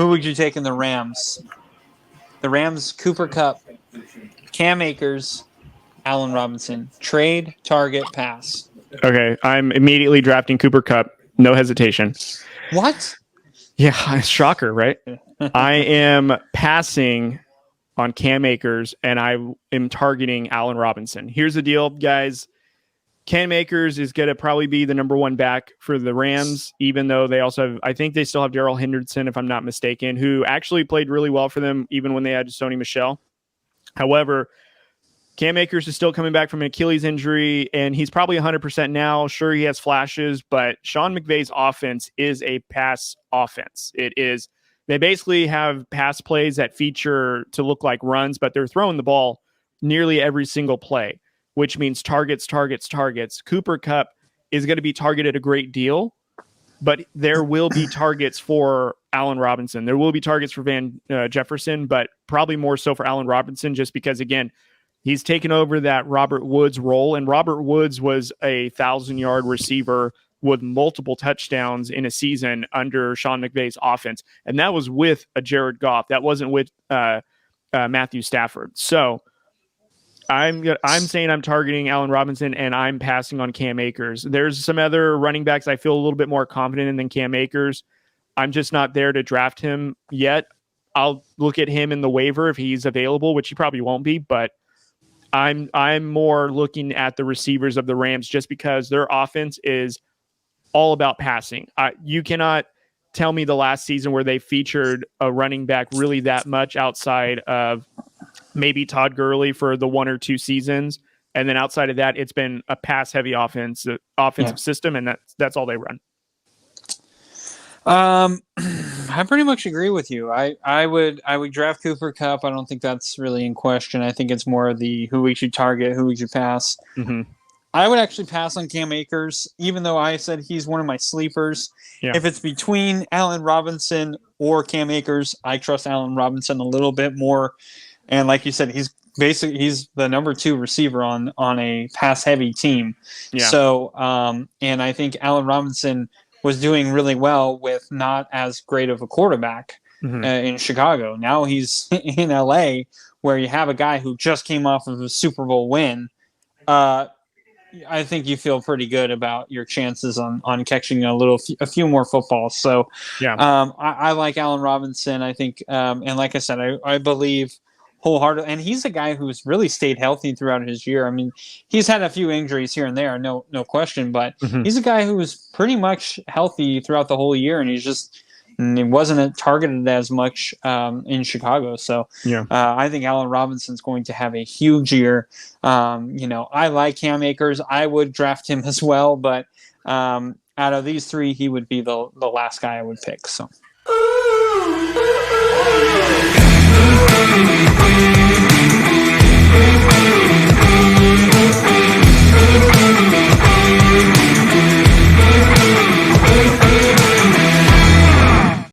who would you take in the Rams? The Rams, Cooper Kupp, Cam Akers, Allen Robinson. Trade, target, pass. Okay, I'm immediately drafting Cooper Kupp. No hesitation. What? Yeah, shocker, right? I am passing on Cam Akers, and I am targeting Allen Robinson. Here's the deal, guys. Cam Akers is going to probably be the number one back for the Rams, even though they also have, I think they still have Darrell Henderson, if I'm not mistaken, who actually played really well for them, even when they had Sony Michel. However, Cam Akers is still coming back from an Achilles injury, and he's probably 100% now. Sure, he has flashes, but Sean McVay's offense is a pass offense. It is. They basically have pass plays that feature to look like runs, but they're throwing the ball nearly every single play, which means targets. Cooper Kupp is going to be targeted a great deal, but there will be targets for Allen Robinson. There will be targets for Van Jefferson, but probably more so for Allen Robinson, just because, again, he's taken over that Robert Woods role, and Robert Woods was a 1,000-yard receiver with multiple touchdowns in a season under Sean McVay's offense, and that was with a Jared Goff. That wasn't with Matthew Stafford. So I'm saying I'm targeting Allen Robinson, and I'm passing on Cam Akers. There's some other running backs I feel a little bit more confident in than Cam Akers. I'm just not there to draft him yet. I'll look at him in the waiver if he's available, which he probably won't be, but I'm more looking at the receivers of the Rams just because their offense is all about passing. You cannot tell me the last season where they featured a running back really that much outside of maybe Todd Gurley for the 1 or 2 seasons. And then outside of that, it's been a pass-heavy offensive system, and that's all they run. I pretty much agree with you. I would draft Cooper Kupp. I don't think that's really in question. I think it's more the who we should target, who we should pass. Mm-hmm. I would actually pass on Cam Akers, even though I said he's one of my sleepers. Yeah. If it's between Allen Robinson or Cam Akers, I trust Allen Robinson a little bit more. And like you said, he's the number 2 receiver on a pass-heavy team. Yeah. So, and I think Allen Robinson was doing really well with not as great of a quarterback in Chicago. Now he's in LA, where you have a guy who just came off of a Super Bowl win. I think you feel pretty good about your chances on catching a few more footballs. So, yeah, I like Allen Robinson. I think, and like I said, I believe wholeheartedly, and he's a guy who's really stayed healthy throughout his year. I mean, he's had a few injuries here and there, no question, but he's a guy who was pretty much healthy throughout the whole year, and he wasn't targeted as much in Chicago. So yeah, I think Allen Robinson's going to have a huge year. I like Cam Akers. I would draft him as well, but out of these 3, he would be the last guy I would pick. So.